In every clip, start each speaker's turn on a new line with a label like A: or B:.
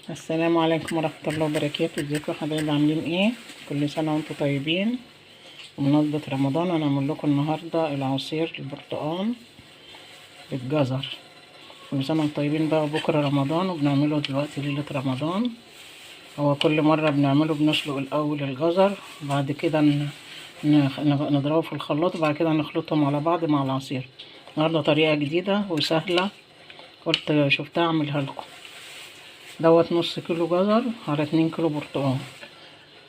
A: السلام عليكم ورحمة الله وبركاته. ازيكم يا حبايبي، عاملين ايه؟ كل سنة وانتم طيبين. بمناسبة رمضان انا هعمل لكم النهاردة العصير البرتقال بالجزر. كل سنة وانتم طيبين. بقى بكرة رمضان وبنعمله دلوقتي ليلة رمضان. هو كل مرة بنعمله بنسلق الاول الجزر، بعد كده نضربه في الخلاط، وبعد كده نخلطهم على بعض مع العصير. النهاردة طريقة جديدة وسهلة، قلت شفتها اعملها لكم. دوت نص كيلو جزر على 2 كيلو برتقال.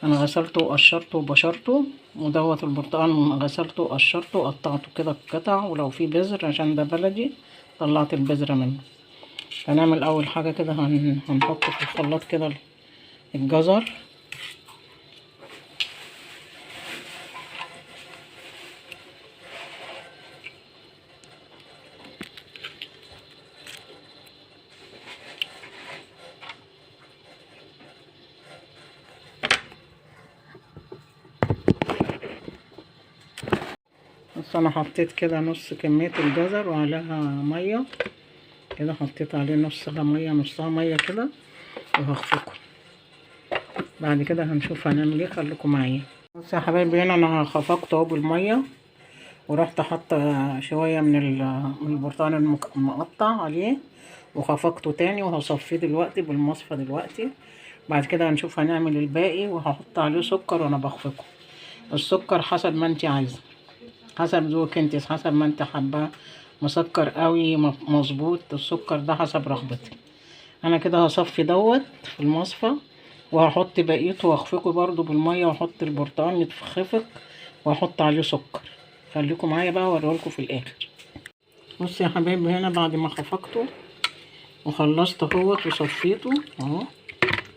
A: انا غسلته وقشرته وبشرته، ودوت البرتقال غسلته وقشرته وقطعته كده قطع، ولو في بذر عشان ده بلدي طلعت البذرة منه. هنعمل اول حاجة كده هنحط في الخلاط كده الجزر. بس انا حطيت كده نص كمية الجزر وعليها مية كده، حطيت عليه نصها مية كده وهخفقه. بعد كده هنشوف هنعمل ايه، خليكم معايا. بصوا يا حبايبي، هنا انا خفقته اهو بالمية، ورحت حاطه شويه من البرتقال المقطع عليه، وخفقته تاني وهصفيه دلوقتي بالمصفى دلوقتي. بعد كده هنشوف هنعمل الباقي، وهحط عليه سكر وانا بخفقه. السكر حسب ما انت عايزه، حسب ذوقك انت، حسب ما انت حابه، مسكر قوي مظبوط. السكر ده حسب رغبتك. انا كده هصفي دوت في المصفى، وهحط بقيته واخفقه برضو بالميه، واحط البرتقال يتخفق واحط عليه سكر. خليكم معايا بقى اوريهولكوا في الاخر. بصوا يا حبايبي، هنا بعد ما خفقته وخلصت اهوت وصفيته اهو.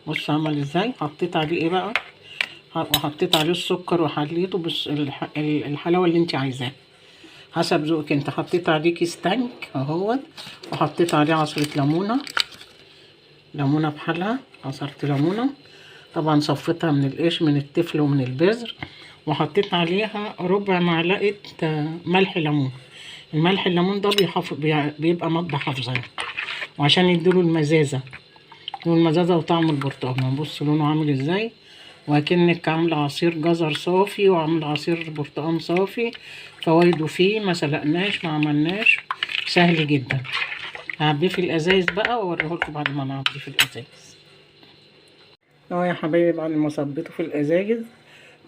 A: بص عمل ازاي. حطيت عليه ايه بقى، وحطيت عليه السكر وحليته بس الحلاوه اللي انت عايزاها حسب ذوقك انت. حطيت عليه كيس تانك اهوت، وحطيت عليه عصره ليمونه بحالها. عصرت ليمونه طبعا، صفيتها من القش من التفل ومن البذر، وحطيت عليها ربع معلقه ملح ليمون. الملح الليمون ده بيبقى مادة حافظة، وعشان يديله المزازة وطعم البرتقال. بص لونه عامل ازاي، وكأنك عاملة عصير جزر صافي وعاملة عصير برتقال صافي. فوائده فيه ما سلقناش ما عملناش، سهل جدا. هعبيه في الازايز بقى واوريهولكم بعد ما نعبيه في الازايز. اهو يا حبايبي بعد ما صبيته في الازايز،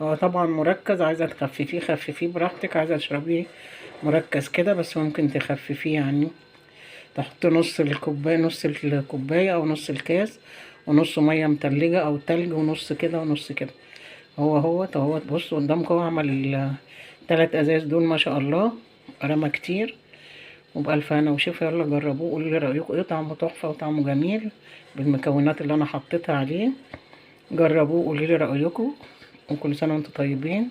A: هو طبعا مركز، عايزه تخففيه خففيه براحتك، عايزه تشربيه مركز كده بس ممكن تخففيه يعني. تحط نص الكوبايه او نص الكاس، ونص ميه متلجه او تلج، ونص كده ونص كده. هو بص قدامكم، هو عمل التلات ازاز دول ما شاء الله، رمى كتير. وبألف هنا وشفا. يلا جربوه، قولوا لي رايكم ايه. طعمه تحفه وطعمه جميل بالمكونات اللي انا حطيتها عليه. جربوه قولوا لي رايكم. وكل سنه وانتم طيبين،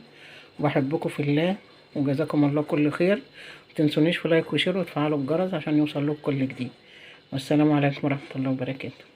A: وبحبكم في الله، وجزاكم الله كل خير. متنسونيش في لايك وشير وتفعلوا الجرس عشان يوصل لكم كل جديد. والسلام عليكم ورحمة الله وبركاته.